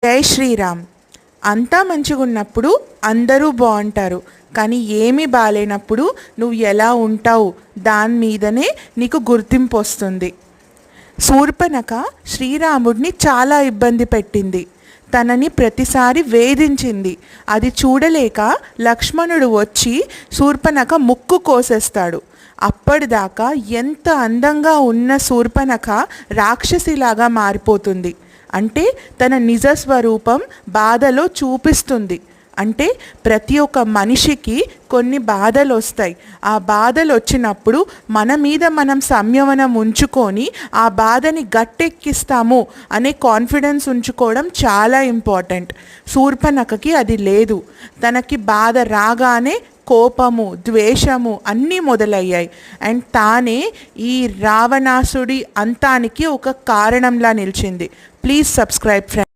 జై శ్రీరామ్. అంతా మంచిగున్నప్పుడు అందరూ బాగుంటారు, కానీ ఏమీ బాలేనప్పుడు నువ్వు ఎలా ఉంటావు దాని మీదనే నీకు గుర్తింపు వస్తుంది. శూర్పణఖ శ్రీరాముడిని చాలా ఇబ్బంది పెట్టింది. తనని ప్రతిసారి వేధించింది. అది చూడలేక లక్ష్మణుడు వచ్చి శూర్పణఖ ముక్కు కోసేస్తాడు. అప్పటిదాకా ఎంత అందంగా ఉన్న శూర్పణఖ రాక్షసిలాగా మారిపోతుంది. అంటే తన నిజ స్వరూపం బాధలో చూపిస్తుంది. అంటే ప్రతి ఒక్క మనిషికి కొన్ని బాధలు వస్తాయి. ఆ బాధలు వచ్చినప్పుడు మన మీద మనం సంయమనం ఉంచుకొని ఆ బాధని గట్టెక్కిస్తాము అనే కాన్ఫిడెన్స్ ఉంచుకోవడం చాలా ఇంపార్టెంట్. శూర్పణఖకి అది లేదు. తనకి బాధ రాగానే కోపము, ద్వేషము అన్నీ మొదలయ్యాయి. అండ్ తానే ఈ రావణాసుడి అంతానికి ఒక కారణంలా నిలిచింది. Please subscribe friends.